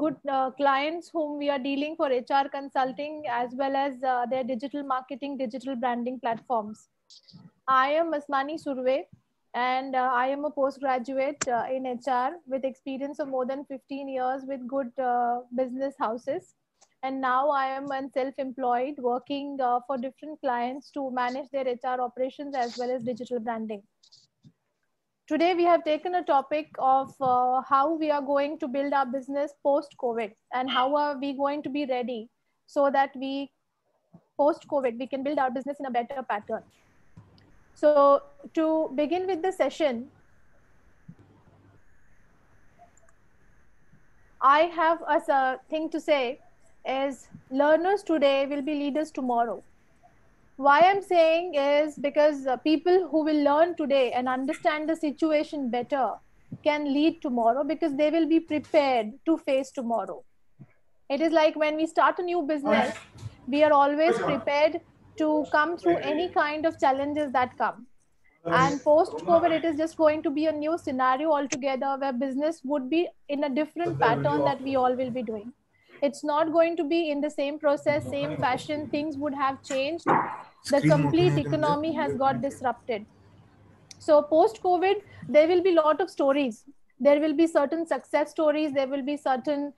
good clients whom we are dealing for HR consulting as well as their digital marketing, digital branding platforms. I am Masmani Surve, and I am a postgraduate in HR with experience of more than 15 years with good business houses. And now I am self-employed working for different clients to manage their HR operations as well as digital branding. Today, we have taken a topic of how we are going to build our business post-COVID and how are we going to be ready so that post-COVID, we can build our business in a better pattern. So to begin with the session, I have a thing to say is learners today will be leaders tomorrow. Why I'm saying is because people who will learn today and understand the situation better can lead tomorrow because they will be prepared to face tomorrow. It is like when we start a new business, we are always prepared to come through any kind of challenges that come. And post-COVID, it is just going to be a new scenario altogether where business would be in a different pattern that we all will be doing. It's not going to be in the same process, same fashion. Things would have changed. The complete economy has got disrupted. So post-COVID, there will be a lot of stories. There will be certain success stories. There will be certain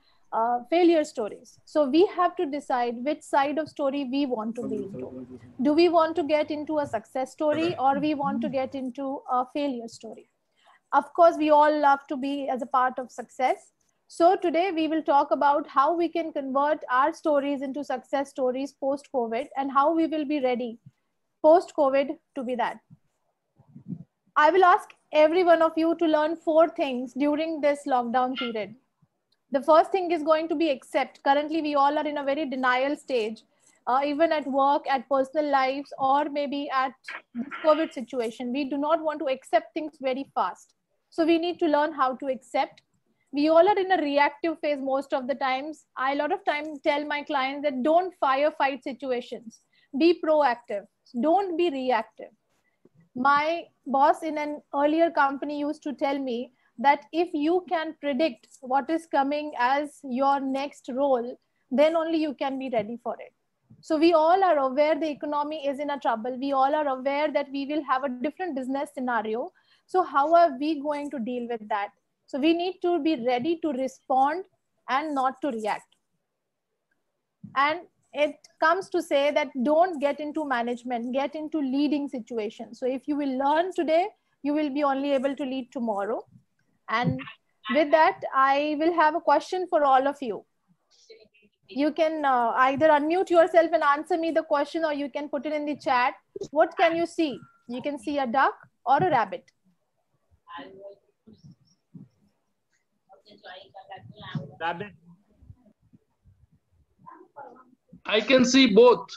failure stories. So we have to decide which side of story we want to be into. Do we want to get into a success story or we want to get into a failure story? Of course, we all love to be as a part of success. So today we will talk about how we can convert our stories into success stories post-COVID and how we will be ready post-COVID to be that. I will ask every one of you to learn 4 things during this lockdown period. The first thing is going to be accept. Currently, we all are in a very denial stage, even at work, at personal lives, or maybe at this COVID situation. We do not want to accept things very fast. So we need to learn how to accept. We all are in a reactive phase most of the times. I a lot of times tell my clients that don't firefight situations. Be proactive. Don't be reactive. My boss in an earlier company used to tell me that if you can predict what is coming as your next role, then only you can be ready for it. So we all are aware the economy is in a trouble. We all are aware that we will have a different business scenario. So how are we going to deal with that? So we need to be ready to respond and not to react. And it comes to say that don't get into management, get into leading situations. So if you will learn today, you will be only able to lead tomorrow. And with that, I will have a question for all of you. You can either unmute yourself and answer me the question, or you can put it in the chat. What can you see? You can see a duck or a rabbit. Rabbit. I can see both.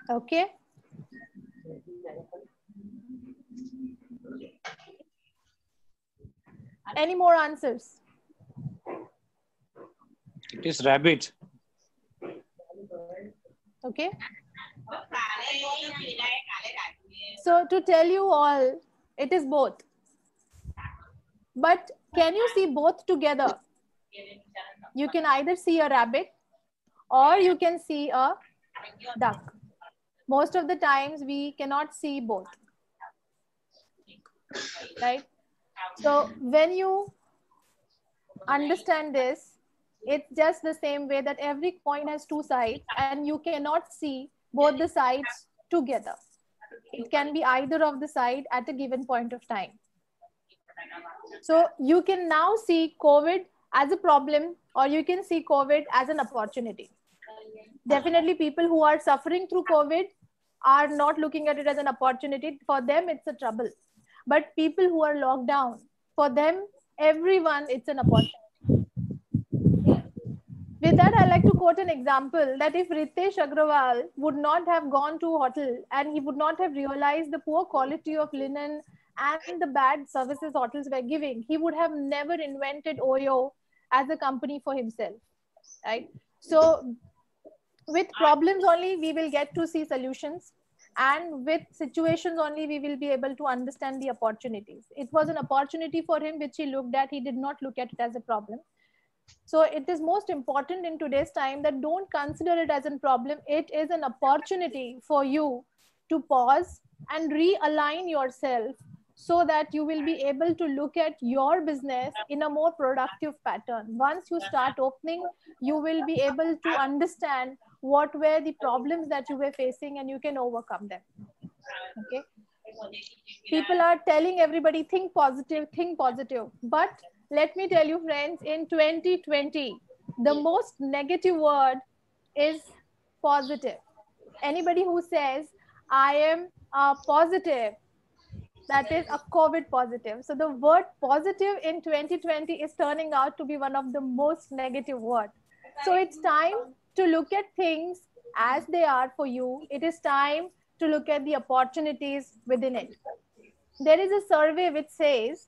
Okay. Any more answers? It is rabbit. Okay. So to tell you all, it is both. But can you see both together? You can either see a rabbit or you can see a duck. Most of the times we cannot see both. Right? So when you understand this, it's just the same way that every coin has 2 sides and you cannot see both the sides together. It can be either of the side at a given point of time. So you can now see COVID as a problem, or you can see COVID as an opportunity. Definitely people who are suffering through COVID are not looking at it as an opportunity. For them, it's a trouble. But people who are locked down, for them, everyone, it's an opportunity. With that, I like to quote an example that if Ritesh Agrawal would not have gone to a hotel and he would not have realized the poor quality of linen and the bad services hotels were giving, he would have never invented Oyo as a company for himself, right? So with problems only, we will get to see solutions. and with situations only we will be able to understand the opportunities. It was an opportunity for him which he looked at. He did not look at it as a problem. So it is most important in today's time that don't consider it as a problem. It is an opportunity for you to pause and realign yourself so that you will be able to look at your business in a more productive pattern. Once you start opening, you will be able to understand what were the problems that you were facing and you can overcome them. Okay. People are telling everybody think positive, think positive. But let me tell you, friends, in 2020, the most negative word is positive. Anybody who says, I am positive, that is a COVID positive. So the word positive in 2020 is turning out to be one of the most negative words. So it's time to look at things as they are for you. It is time to look at the opportunities within it. There is a survey which says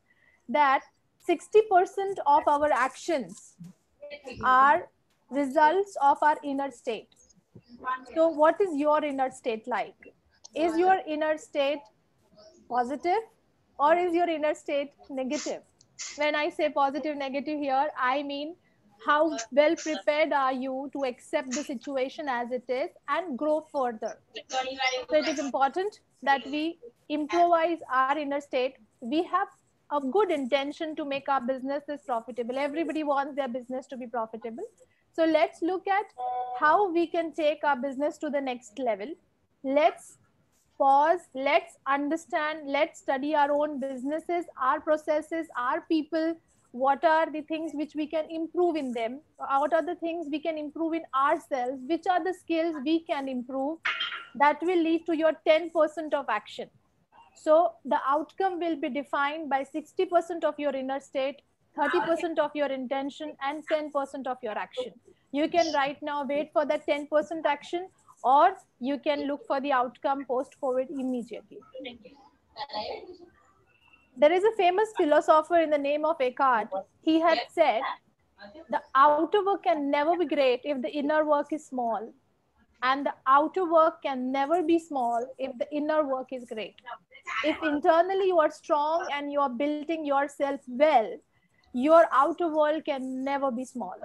that 60% of our actions are results of our inner state. So what is your inner state like? Is your inner state positive or is your inner state negative? When I say positive, negative here, I mean how well prepared are you to accept the situation as it is and grow further. So it is important that we improvise our inner state. We have a good intention to make our businesses profitable. Everybody wants their business to be profitable. So let's look at how we can take our business to the next level. Let's pause, let's understand, let's study our own businesses, our processes, our people. What are the things which we can improve in them? What are the things we can improve in ourselves? Which are the skills we can improve? That will lead to your 10% of action. So the outcome will be defined by 60% of your inner state, 30% of your intention, and 10% of your action. You can right now wait for that 10% action, or you can look for the outcome post-COVID immediately. There is a famous philosopher in the name of Eckhart. He had said, the outer work can never be great if the inner work is small. And the outer work can never be small if the inner work is great. If internally you are strong and you are building yourself well, your outer world can never be small.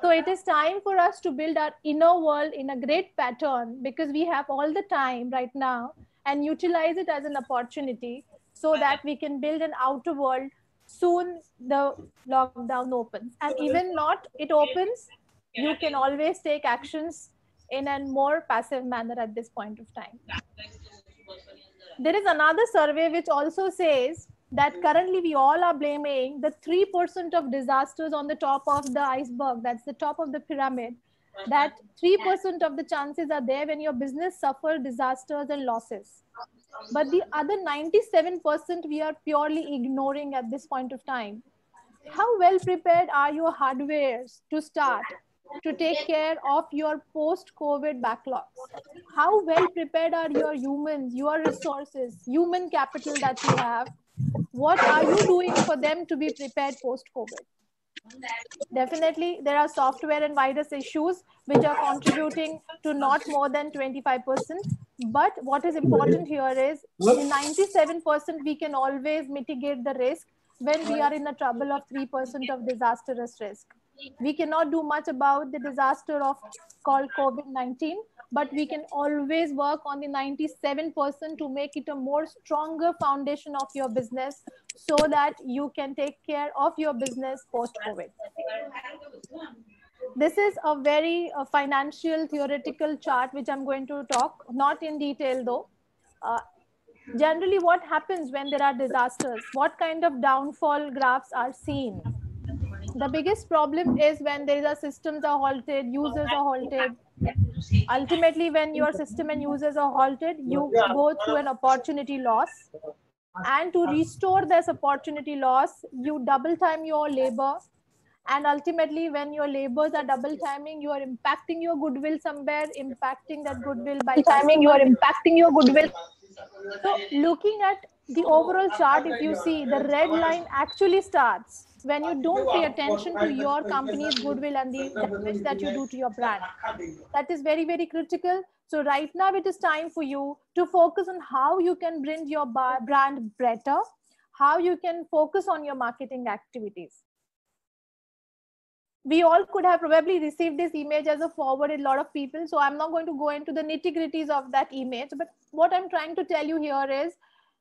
So it is time for us to build our inner world in a great pattern, because we have all the time right now, and utilize it as an opportunity so that we can build an outer world. Soon the lockdown opens, and even not it opens, you can always take actions in a more passive manner at this point of time. There is another survey which also says that currently we all are blaming the 3% of disasters on the top of the iceberg. That's the top of the pyramid. That 3% of the chances are there when your business suffers disasters and losses. But the other 97% we are purely ignoring at this point of time. How well prepared are your hardwares to start to take care of your post-COVID backlogs? How well prepared are your humans, your resources, human capital that you have? What are you doing for them to be prepared post-COVID? Definitely, there are software and virus issues which are contributing to not more than 25%. But what is important here is the 97% we can always mitigate the risk when we are in a trouble of 3% of disastrous risk. We cannot do much about the disaster of called COVID-19, but we can always work on the 97% to make it a more stronger foundation of your business so that you can take care of your business post-COVID. This is a very financial theoretical chart which I'm going to talk, not in detail though. Generally, what happens when there are disasters? What kind of downfall graphs are seen? The biggest problem is when there is a systems are halted, users are halted. Ultimately, when your system and users are halted, you go through an opportunity loss. And to restore this opportunity loss, you double time your labor. And ultimately, when your labors are double timing, you are impacting your goodwill somewhere, impacting that goodwill by timing, you are impacting your goodwill. So looking at the overall chart, if you see, the red line actually starts when you don't pay attention to your company's goodwill and the damage that you do to your brand. That is very, very critical. So right now it is time for you to focus on how you can bring your brand better, how you can focus on your marketing activities. We all could have probably received this image as a forward in a lot of people. So I'm not going to go into the nitty-gritties of that image. But what I'm trying to tell you here is,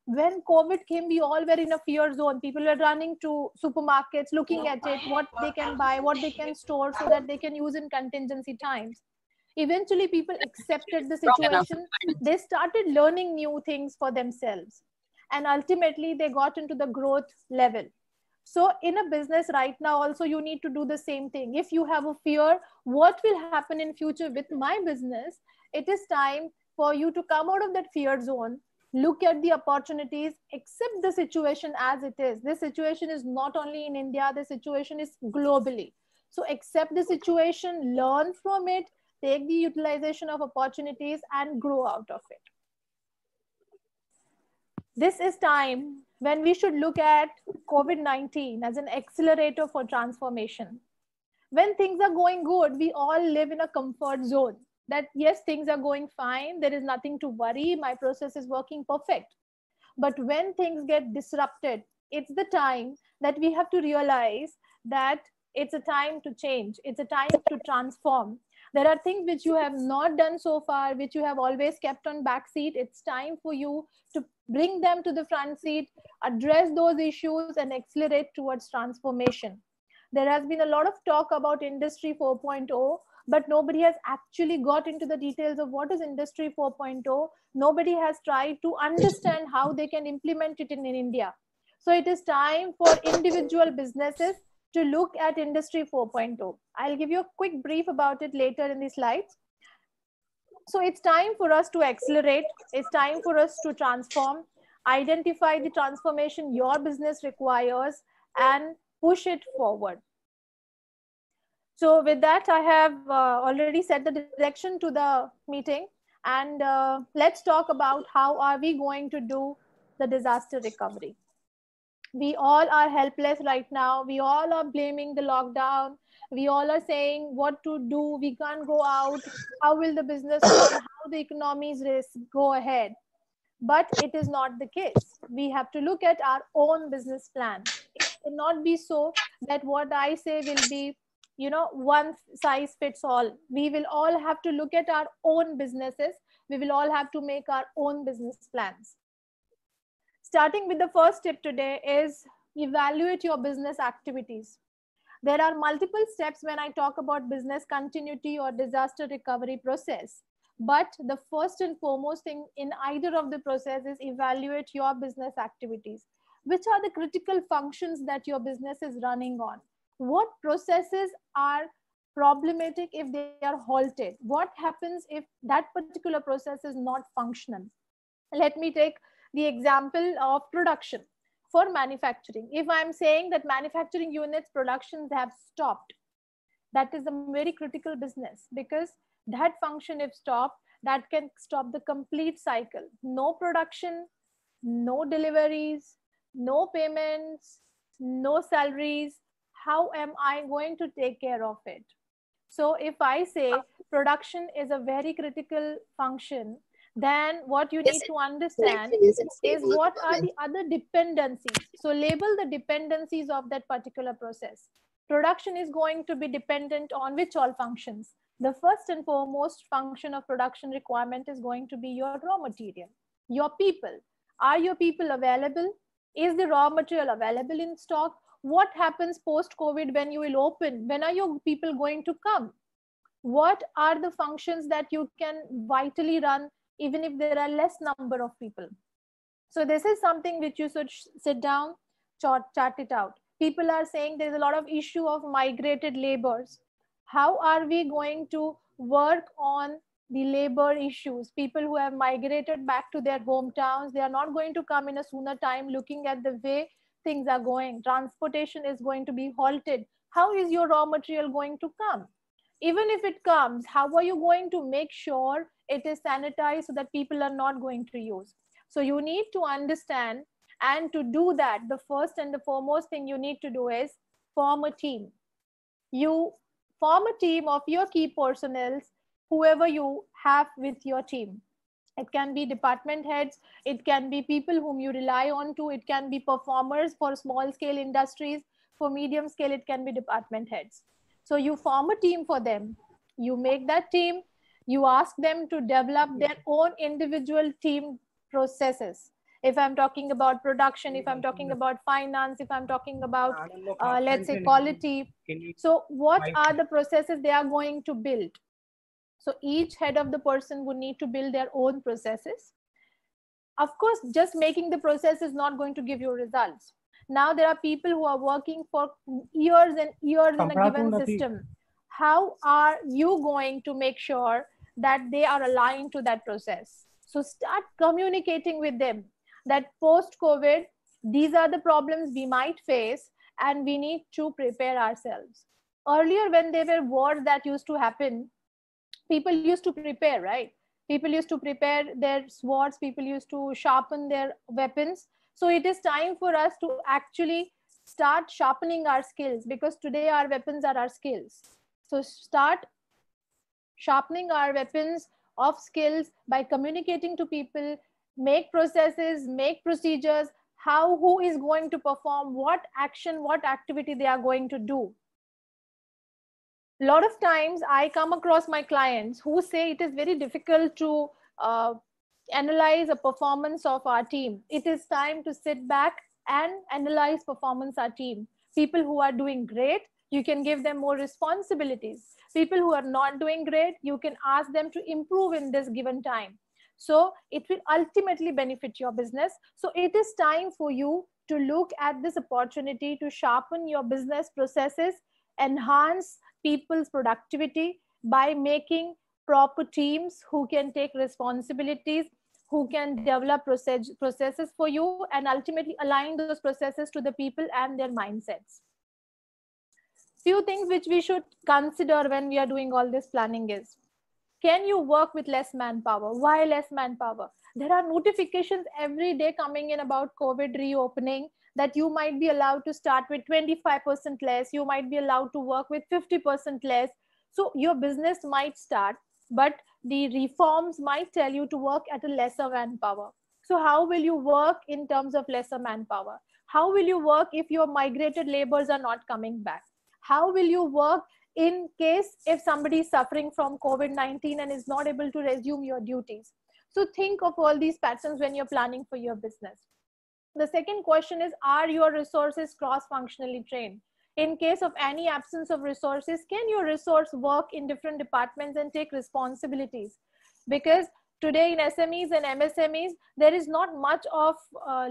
when COVID came, we all were in a fear zone. People were running to supermarkets, looking at it, what they can buy, what they can store so that they can use in contingency times. Eventually, people accepted the situation. They started learning new things for themselves. And ultimately, they got into the growth level. So in a business right now, also, you need to do the same thing. If you have a fear, what will happen in future with my business? It is time for you to come out of that fear zone, look at the opportunities, accept the situation as it is. This situation is not only in India, the situation is globally. So accept the situation, learn from it, take the utilization of opportunities and grow out of it. This is time when we should look at COVID-19 as an accelerator for transformation. When things are going good, we all live in a comfort zone that yes, things are going fine, there is nothing to worry, my process is working perfect. But when things get disrupted, it's the time that we have to realize that it's a time to change, it's a time to transform. There are things which you have not done so far, which you have always kept on back seat. It's time for you to bring them to the front seat, address those issues and accelerate towards transformation. There has been a lot of talk about Industry 4.0, but nobody has actually got into the details of what is Industry 4.0. Nobody has tried to understand how they can implement it in India. So it is time for individual businesses to look at Industry 4.0. I'll give you a quick brief about it later in the slides. So it's time for us to accelerate. It's time for us to transform, identify the transformation your business requires, and push it forward. So with that, I have already set the direction to the meeting. And let's talk about how are we going to do the disaster recovery. We all are helpless right now. We all are blaming the lockdown. We all are saying what to do. We can't go out. How will the business run? How the economies go ahead? But it is not the case. We have to look at our own business plan. It cannot be so that what I say will be, one size fits all. We will all have to look at our own businesses. We will all have to make our own business plans. Starting with the first tip today is evaluate your business activities. There are multiple steps when I talk about business continuity or disaster recovery process. But the first and foremost thing in either of the process is evaluate your business activities. Which are the critical functions that your business is running on? What processes are problematic if they are halted? What happens if that particular process is not functional? Let me take the example of production for manufacturing. If I'm saying that manufacturing units productions have stopped, that is a very critical business, because that function if stopped, that can stop the complete cycle. No production, no deliveries, no payments, no salaries. How am I going to take care of it? So if I say production is a very critical function, then what you need to understand is what are the other dependencies. So label the dependencies of that particular process. Production is going to be dependent on which all functions? The first and foremost function of production requirement is going to be your raw material, your people. Are your people available? Is the raw material available in stock? What happens post-COVID when you will open? When are your people going to come? What are the functions that you can vitally run even if there are less number of people? So this is something which you should sit down, chart it out. People are saying there's a lot of issue of migrated laborers. How are we going to work on the labor issues? People who have migrated back to their hometowns, they are not going to come in a sooner time. Looking at the way things are going, transportation is going to be halted. How is your raw material going to come? Even if it comes, how are you going to make sure it is sanitized so that people are not going to use? So you need to understand, and to do that, the first and the foremost thing you need to do is form a team. You form a team of your key personnel, whoever you have with your team. It can be department heads, it can be people whom you rely on to, it can be performers for small scale industries, for medium scale, it can be department heads. So you form a team for them, you make that team, you ask them to develop their own individual team processes. If I'm talking about production, if I'm talking about finance, if I'm talking about, let's say, quality. So what are the processes they are going to build? So each head of the person would need to build their own processes. Of course, just making the process is not going to give you results. Now there are people who are working for years and years in a given system. How are you going to make sure that they are aligned to that process? So start communicating with them that post-COVID, these are the problems we might face and we need to prepare ourselves. Earlier, when there were wars that used to happen, people used to prepare, right? People used to prepare their swords, people used to sharpen their weapons. So it is time for us to actually start sharpening our skills, because today our weapons are our skills. So start sharpening our weapons of skills by communicating to people, make processes, make procedures, how, who is going to perform what action, what activity they are going to do. A lot of times I come across my clients who say it is very difficult to analyze a performance of our team. It is time to sit back and analyze performance our team. People who are doing great, you can give them more responsibilities. People who are not doing great, you can ask them to improve in this given time. So it will ultimately benefit your business. So it is time for you to look at this opportunity to sharpen your business processes, enhance people's productivity by making proper teams who can take responsibilities, who can develop processes for you, and ultimately align those processes to the people and their mindsets. Few things which we should consider when we are doing all this planning is, can you work with less manpower? Why less manpower? There are notifications every day coming in about COVID reopening, that you might be allowed to start with 25% less, you might be allowed to work with 50% less. So your business might start, but the reforms might tell you to work at a lesser manpower. So how will you work in terms of lesser manpower? How will you work if your migrated laborers are not coming back? How will you work in case if somebody is suffering from COVID-19 and is not able to resume your duties? So think of all these patterns when you're planning for your business. The second question is, are your resources cross-functionally trained? In case of any absence of resources, can your resource work in different departments and take responsibilities? Because today in SMEs and MSMEs, there is not much of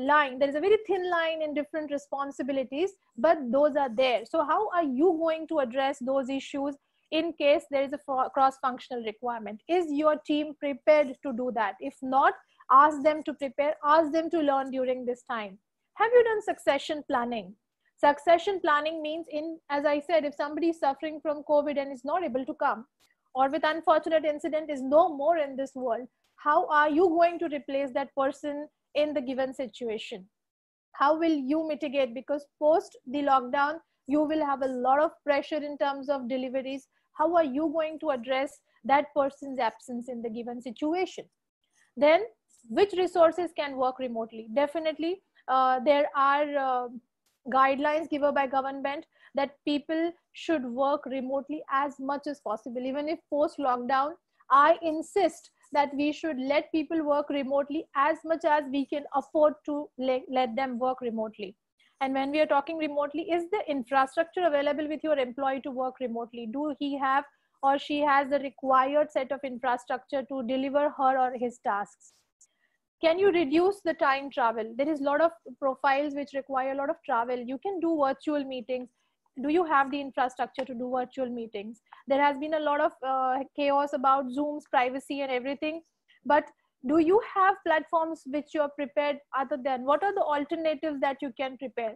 line. There is a very thin line in different responsibilities, but those are there. So how are you going to address those issues in case there is a cross-functional requirement? Is your team prepared to do that? If not, ask them to prepare, ask them to learn during this time. Have you done succession planning? Succession planning means, as I said, if somebody is suffering from COVID and is not able to come, or with unfortunate incident is no more in this world, how are you going to replace that person in the given situation? How will you mitigate? Because post the lockdown, you will have a lot of pressure in terms of deliveries. How are you going to address that person's absence in the given situation? Then, which resources can work remotely? Definitely, there are guidelines given by government that people should work remotely as much as possible. Even if post lockdown, I insist that we should let people work remotely as much as we can afford to let them work remotely. And when we are talking remotely, is the infrastructure available with your employee to work remotely? Do he have or she has the required set of infrastructure to deliver her or his tasks? Can you reduce the time travel? There is a lot of profiles which require a lot of travel. You can do virtual meetings. Do you have the infrastructure to do virtual meetings? There has been a lot of chaos about Zoom's privacy and everything. But do you have platforms which you are prepared other than? What are the alternatives that you can prepare?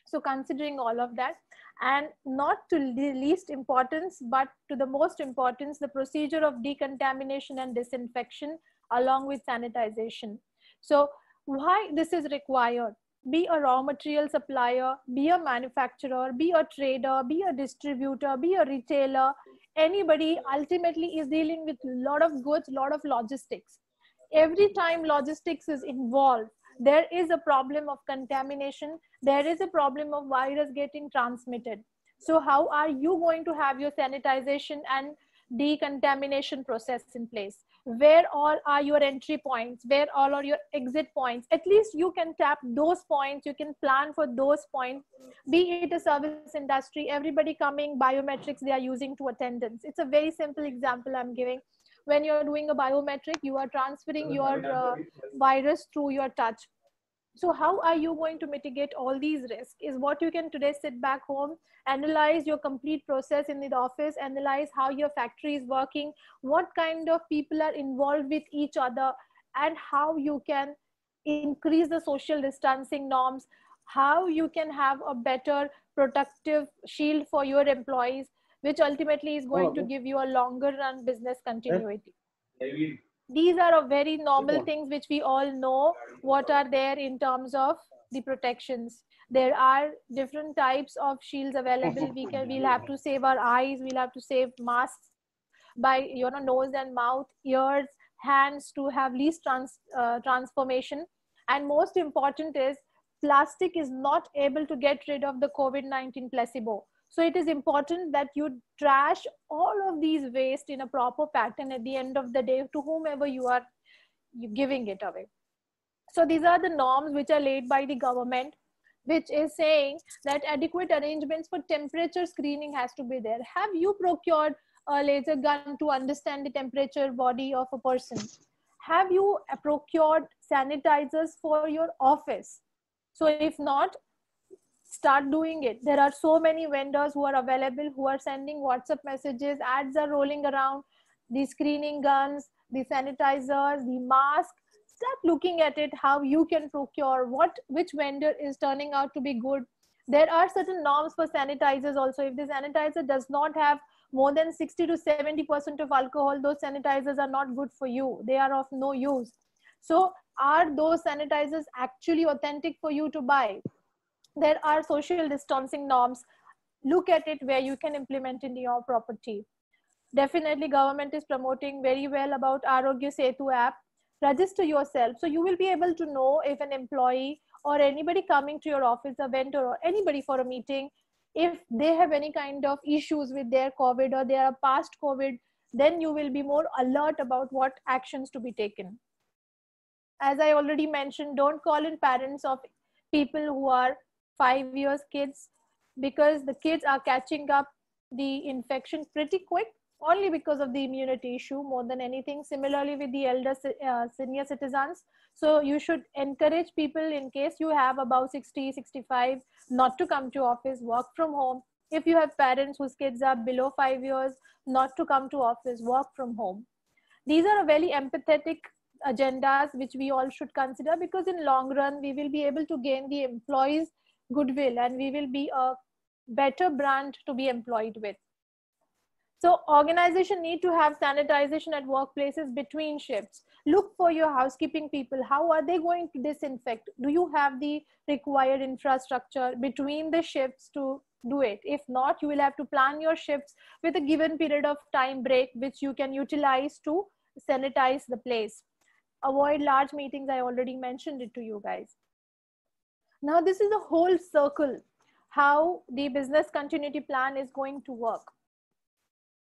So considering all of that, and not to the least importance, but to the most importance, the procedure of decontamination and disinfection along with sanitization. So why this is required? Be a raw material supplier, be a manufacturer, be a trader, be a distributor, be a retailer. Anybody ultimately is dealing with a lot of goods, lot of logistics. Every time logistics is involved, there is a problem of contamination, there is a problem of virus getting transmitted. So how are you going to have your sanitization and decontamination process in place? Where all are your entry points? Where all are your exit points? At least you can tap those points, you can plan for those points. Be it a service industry, everybody coming, biometrics they are using to attendance. It's a very simple example I'm giving. When you're doing a biometric, you are transferring your virus through your touch. So how are you going to mitigate all these risks? Is what you can today sit back home, analyze your complete process in the office, analyze how your factory is working, what kind of people are involved with each other, and how you can increase the social distancing norms, how you can have a better protective shield for your employees, which ultimately is going to give you a longer run business continuity. These are a very normal things which we all know what are there in terms of the protections. There are different types of shields available. We'll have to save our eyes, we'll have to save masks by nose and mouth, ears, hands, to have least transformation. And most important is, plastic is not able to get rid of the COVID-19 placebo. So it is important that you trash all of these waste in a proper pattern at the end of the day to whomever you are giving it away. So these are the norms which are laid by the government, which is saying that adequate arrangements for temperature screening has to be there. Have you procured a laser gun to understand the temperature body of a person? Have you procured sanitizers for your office? So if not, start doing it. There are so many vendors who are available, who are sending WhatsApp messages, ads are rolling around, the screening guns, the sanitizers, the mask. Start looking at it, how you can procure, which vendor is turning out to be good. There are certain norms for sanitizers also. If the sanitizer does not have more than 60 to 70% of alcohol, those sanitizers are not good for you. They are of no use. So are those sanitizers actually authentic for you to buy? There are social distancing norms. Look at it where you can implement in your property. Definitely government is promoting very well about Arogya Setu app. Register yourself, so you will be able to know if an employee or anybody coming to your office, a vendor or anybody for a meeting, if they have any kind of issues with their COVID or they are past COVID, then you will be more alert about what actions to be taken. As I already mentioned, don't call in parents of people who are 5 years kids, because the kids are catching up the infection pretty quick, only because of the immunity issue more than anything. Similarly with the elder senior citizens. So you should encourage people, in case you have above 60, 65, not to come to office, work from home. If you have parents whose kids are below 5 years, not to come to office, work from home. These are very empathetic agendas which we all should consider, because in long run we will be able to gain the employees goodwill and we will be a better brand to be employed with. So organization need to have sanitization at workplaces between shifts. Look for your housekeeping people. How are they going to disinfect? Do you have the required infrastructure between the shifts to do it? If not, you will have to plan your shifts with a given period of time break, which you can utilize to sanitize the place. Avoid large meetings. I already mentioned it to you guys. Now this is a whole circle, how the business continuity plan is going to work.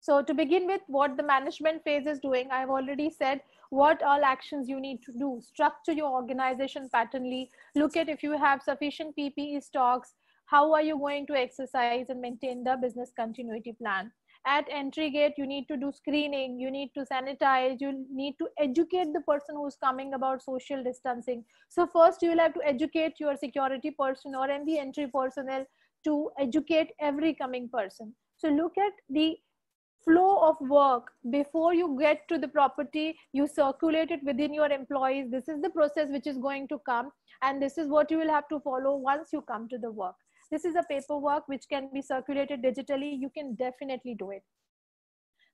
So to begin with, what the management phase is doing, I've already said what all actions you need to do. Structure your organization patternly. Look at if you have sufficient PPE stocks, how are you going to exercise and maintain the business continuity plan. At entry gate, you need to do screening, you need to sanitize, you need to educate the person who's coming about social distancing. So first you will have to educate your security person or the entry personnel to educate every coming person. So look at the flow of work before you get to the property. You circulate it within your employees. This is the process which is going to come, and this is what you will have to follow once you come to the work. This is a paperwork which can be circulated digitally. You can definitely do it.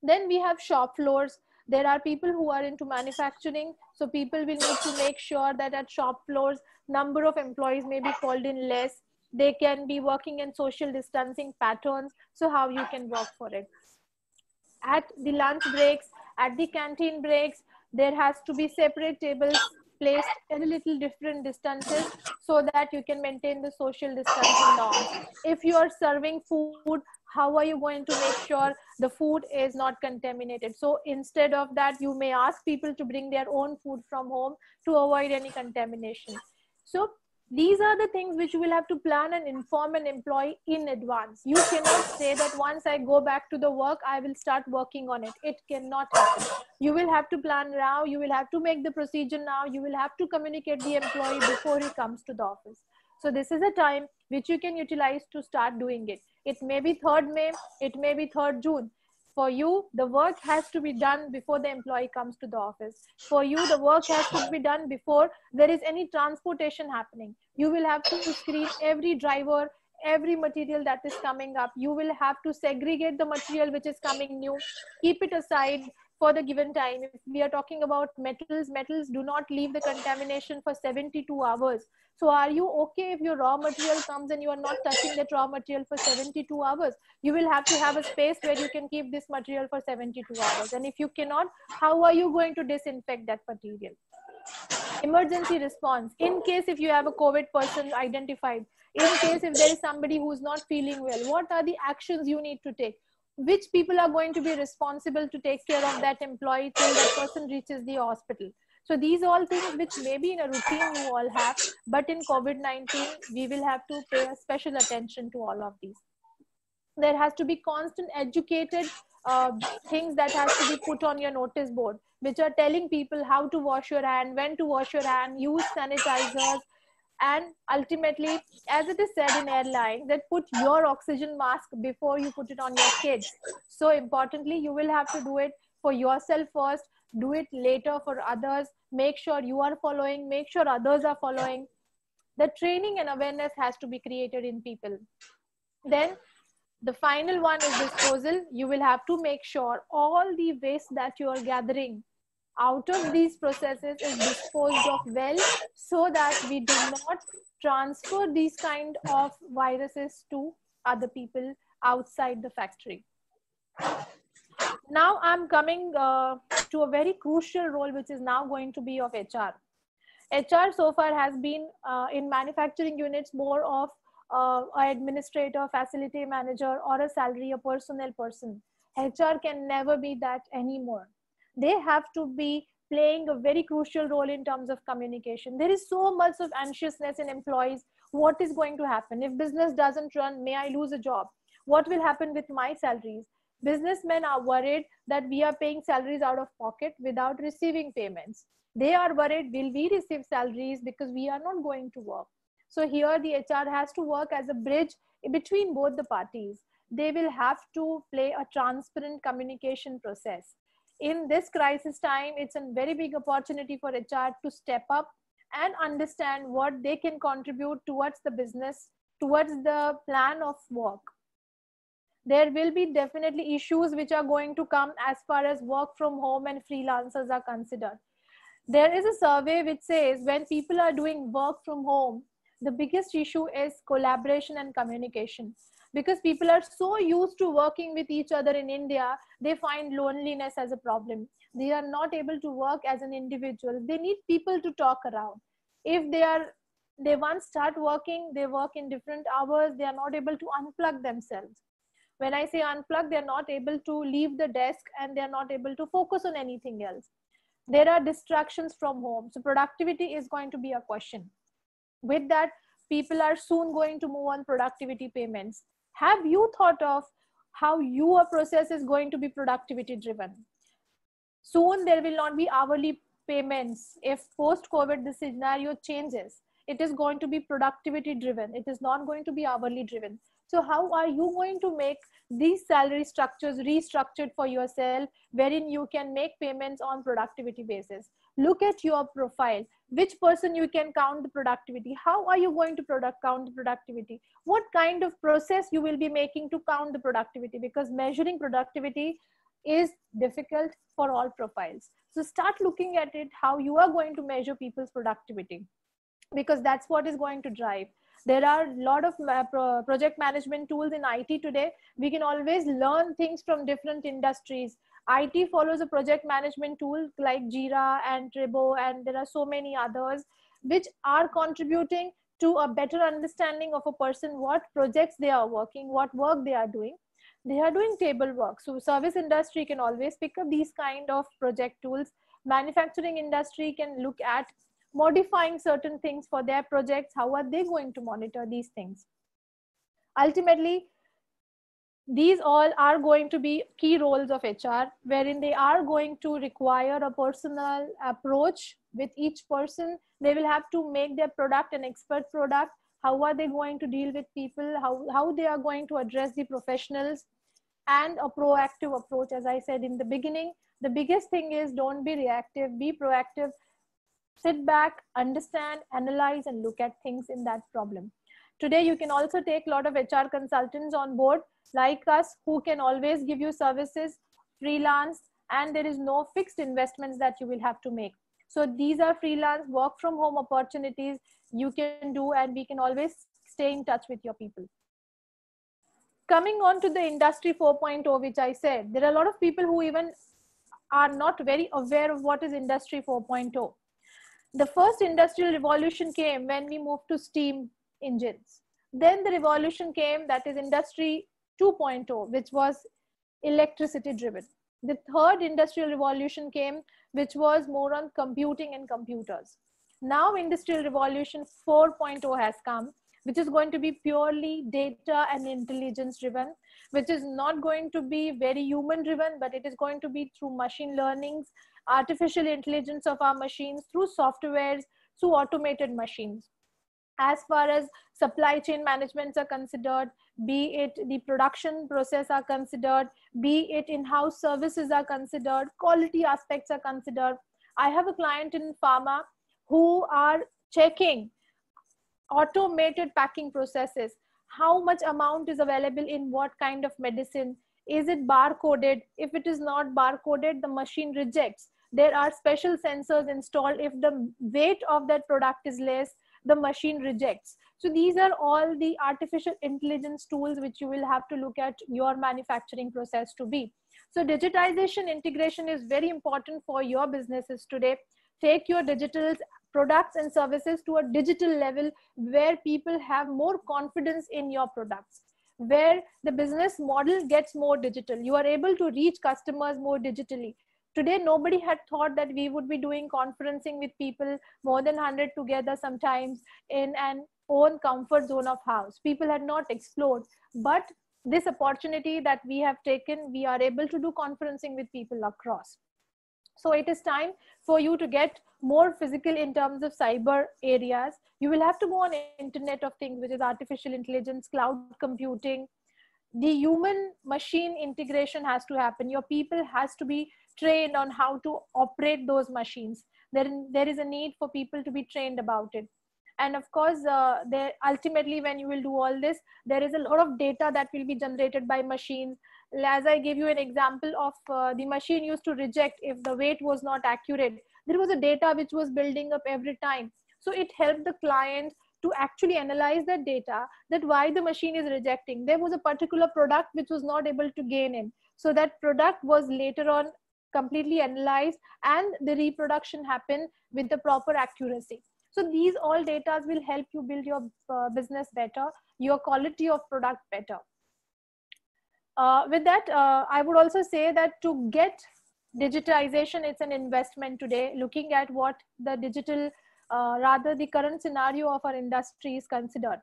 Then we have shop floors. There are people who are into manufacturing, so people will need to make sure that at shop floors, number of employees may be called in less. They can be working in social distancing patterns, so how you can work for it. At the lunch breaks, at the canteen breaks, there has to be separate tables placed at a little different distances so that you can maintain the social distancing norms. If you are serving food, how are you going to make sure the food is not contaminated? So instead of that, you may ask people to bring their own food from home to avoid any contamination. So these are the things which you will have to plan and inform an employee in advance. You cannot say that once I go back to the work, I will start working on it. It cannot happen. You will have to plan now. You will have to make the procedure now. You will have to communicate the employee before he comes to the office. So this is a time which you can utilize to start doing it. It may be 3rd May, it may be 3rd June. For you, the work has to be done before the employee comes to the office. For you, the work has to be done before there is any transportation happening. You will have to screen every driver, every material that is coming up. You will have to segregate the material which is coming new, keep it aside for the given time. If we are talking about metals, metals do not leave the contamination for 72 hours. So are you okay if your raw material comes and you are not touching that raw material for 72 hours? You will have to have a space where you can keep this material for 72 hours. And if you cannot, how are you going to disinfect that material? Emergency response. In case if you have a COVID person identified, in case if there is somebody who is not feeling well, what are the actions you need to take? Which people are going to be responsible to take care of that employee till that person reaches the hospital? So these all things which maybe in a routine you all have, but in COVID-19, we will have to pay a special attention to all of these. There has to be constant educated things that has to be put on your notice board, which are telling people how to wash your hand, when to wash your hand, use sanitizers, and ultimately, as it is said in airlines, that put your oxygen mask before you put it on your kids. So importantly, you will have to do it for yourself first, do it later for others, make sure you are following, make sure others are following. The training and awareness has to be created in people. Then the final one is disposal. You will have to make sure all the waste that you are gathering out of these processes is disposed of well, so that we do not transfer these kind of viruses to other people outside the factory. Now I'm coming to a very crucial role, which is now going to be of HR. HR so far has been in manufacturing units more of an administrator, facility manager, or a salary, a personnel person. HR can never be that anymore. They have to be playing a very crucial role in terms of communication. There is so much of anxiousness in employees. What is going to happen? If business doesn't run, may I lose a job? What will happen with my salaries? Businessmen are worried that we are paying salaries out of pocket without receiving payments. They are worried, will we receive salaries because we are not going to work? So here the HR has to work as a bridge between both the parties. They will have to play a transparent communication process. In this crisis time, it's a very big opportunity for HR to step up and understand what they can contribute towards the business, towards the plan of work. There will be definitely issues which are going to come as far as work from home and freelancers are considered. There is a survey which says when people are doing work from home, the biggest issue is collaboration and communication. Because people are so used to working with each other in India, they find loneliness as a problem. They are not able to work as an individual. They need people to talk around. If they once start working, they work in different hours, they are not able to unplug themselves. When I say unplug, they're not able to leave the desk and they're not able to focus on anything else. There are distractions from home. So productivity is going to be a question. With that, people are soon going to move on productivity payments. Have you thought of how your process is going to be productivity driven? Soon there will not be hourly payments. If post-COVID the scenario changes, it is going to be productivity driven. It is not going to be hourly driven. So how are you going to make these salary structures restructured for yourself, wherein you can make payments on productivity basis? Look at your profile. Which person you can count the productivity? How are you going to count the productivity? What kind of process you will be making to count the productivity? Because measuring productivity is difficult for all profiles. So start looking at it, how you are going to measure people's productivity, because that's what is going to drive. There are a lot of project management tools in IT today. We can always learn things from different industries. IT follows a project management tool like Jira and Trello, and there are so many others which are contributing to a better understanding of a person, what projects they are working, what work they are doing. They are doing table work. So service industry can always pick up these kind of project tools. Manufacturing industry can look at modifying certain things for their projects. How are they going to monitor these things? Ultimately, these all are going to be key roles of HR, wherein they are going to require a personal approach with each person. They will have to make their product an expert product. How are they going to deal with people? How they are going to address the professionals, and a proactive approach. As I said in the beginning, the biggest thing is don't be reactive, be proactive. Sit back, understand, analyze, and look at things in that problem. Today, you can also take a lot of HR consultants on board like us who can always give you services, freelance, and there is no fixed investments that you will have to make. So these are freelance work from home opportunities you can do, and we can always stay in touch with your people. Coming on to the industry 4.0, which I said, there are a lot of people who even are not very aware of what is industry 4.0. The first industrial revolution came when we moved to steam engines. Then the revolution came, that is industry 2.0, which was electricity driven. The third industrial revolution came, which was more on computing and computers. Now industrial revolution 4.0 has come, which is going to be purely data and intelligence driven, which is not going to be very human driven, but it is going to be through machine learnings, artificial intelligence of our machines, through softwares, through automated machines. As far as supply chain managements are considered, be it the production process are considered, be it in-house services are considered, quality aspects are considered. I have a client in pharma who are checking automated packing processes. How much amount is available in what kind of medicine? Is it barcoded? If it is not barcoded, the machine rejects. There are special sensors installed. If the weight of that product is less, the machine rejects. So these are all the artificial intelligence tools which you will have to look at your manufacturing process to be. So digitization integration is very important for your businesses today. Take your digital products and services to a digital level where people have more confidence in your products, where the business model gets more digital. You are able to reach customers more digitally. Today, nobody had thought that we would be doing conferencing with people more than 100 together sometimes in an own comfort zone of house. People had not explored, but this opportunity that we have taken, we are able to do conferencing with people across. So it is time for you to get more physical in terms of cyber areas. You will have to go on Internet of Things, which is artificial intelligence, cloud computing. The human machine integration has to happen. Your people has to be trained on how to operate those machines. There is a need for people to be trained about it. And of course, ultimately, when you will do all this, there is a lot of data that will be generated by machines. As I gave you an example of the machine used to reject if the weight was not accurate. There was a data which was building up every time. So it helped the client to actually analyze that data, that why the machine is rejecting. There was a particular product which was not able to gain in. So that product was later on completely analyzed and the reproduction happened with the proper accuracy. So these all data will help you build your business better, your quality of product better. With that, I would also say that to get digitization, it's an investment today, looking at what the digital, rather the current scenario of our industry is considered.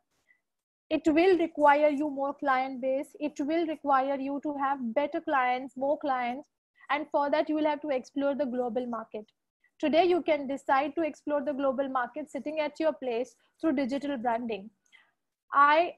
It will require you more client base. It will require you to have better clients, more clients. And for that, you will have to explore the global market. Today, you can decide to explore the global market sitting at your place through digital branding. I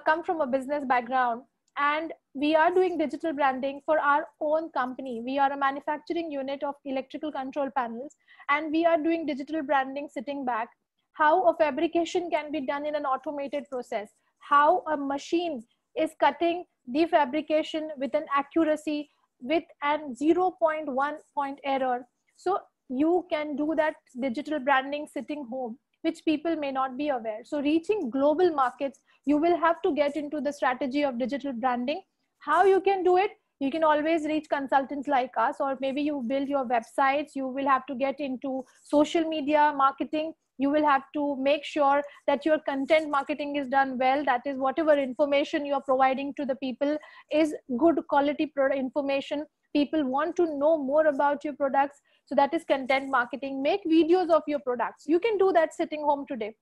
come from a business background, and we are doing digital branding for our own company. We are a manufacturing unit of electrical control panels, and we are doing digital branding sitting back. How a fabrication can be done in an automated process, how a machine is cutting the fabrication with an accuracy with an 0.1 point error. So you can do that digital branding sitting home, which people may not be aware. So reaching global markets, you will have to get into the strategy of digital branding. How you can do it? You can always reach consultants like us, or maybe you build your websites. You will have to get into social media marketing. You will have to make sure that your content marketing is done well. That is, whatever information you're providing to the people is good quality information. People want to know more about your products. So that is content marketing. Make videos of your products. You can do that sitting home today.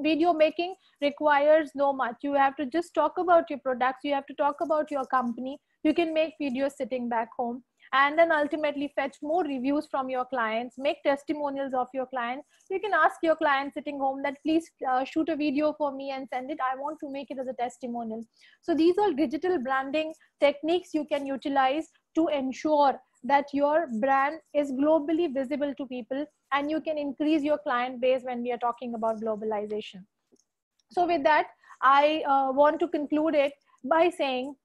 Video making requires no much. You have to just talk about your products. You have to talk about your company. You can make videos sitting back home, and then ultimately fetch more reviews from your clients, make testimonials of your clients. You can ask your client sitting home that please shoot a video for me and send it. I want to make it as a testimonial. So these are digital branding techniques you can utilize to ensure that your brand is globally visible to people, and you can increase your client base when we are talking about globalization. So with that, I want to conclude it by saying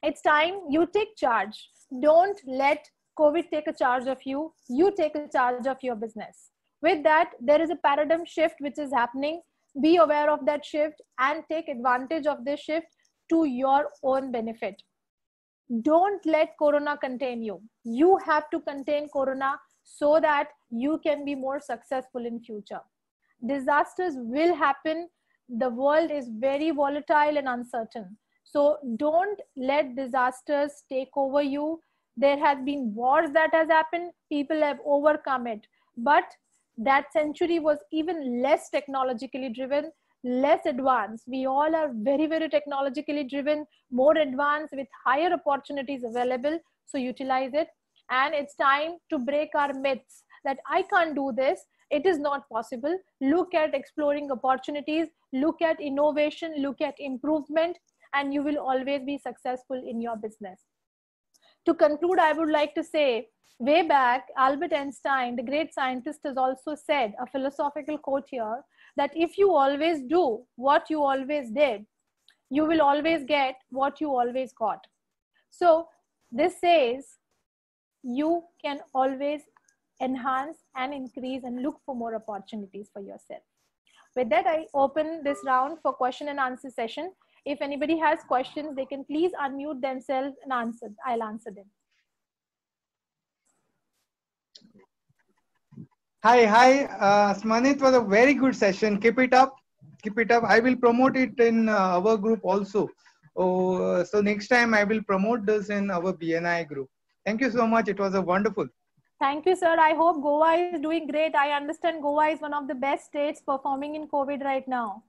it's time you take charge. Don't let COVID take a charge of you. You take a charge of your business. With that, there is a paradigm shift which is happening. Be aware of that shift and take advantage of this shift to your own benefit. Don't let Corona contain you. You have to contain Corona so that you can be more successful in future. Disasters will happen. The world is very volatile and uncertain. So don't let disasters take over you. There have been wars that has happened. People have overcome it. But that century was even less technologically driven, less advanced. We all are very, very technologically driven, more advanced with higher opportunities available. So utilize it. And it's time to break our myths that I can't do this. It is not possible. Look at exploring opportunities, look at innovation, look at improvement, and you will always be successful in your business. To conclude, I would like to say, way back, Albert Einstein, the great scientist, has also said a philosophical quote here, that if you always do what you always did, you will always get what you always got. So this says you can always enhance and increase and look for more opportunities for yourself. With that, I open this round for question and answer session. If anybody has questions, they can please unmute themselves and answer. I'll answer them. Hi, Asmani. It was a very good session. Keep it up. Keep it up. I will promote it in our group also. Oh, so next time I will promote this in our BNI group. Thank you so much. It was a wonderful. Thank you, sir. I hope Goa is doing great. I understand Goa is one of the best states performing in COVID right now.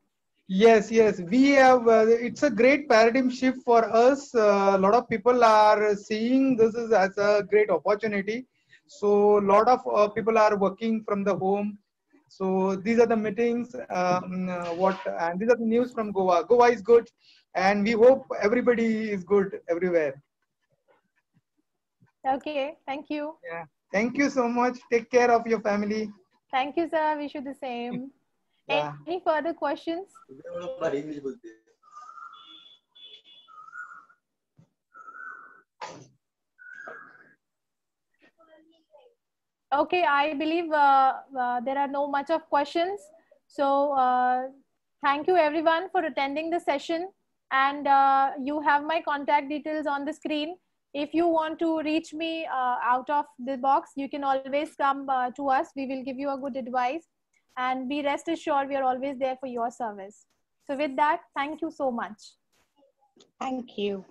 Yes, yes. We have, it's a great paradigm shift for us. A lot of people are seeing this as a great opportunity. So a lot of people are working from the home. So these are the meetings, and these are the news from Goa. Goa is good, and we hope everybody is good everywhere. Okay, thank you. Yeah. Thank you so much. Take care of your family. Thank you, sir. Wish you the same. Yeah. Any further questions? Okay, I believe there are no much of questions. So thank you everyone for attending the session, and you have my contact details on the screen. If you want to reach me out of the box, you can always come to us. We will give you a good advice, and be rest assured we are always there for your service. So with that, thank you so much. Thank you.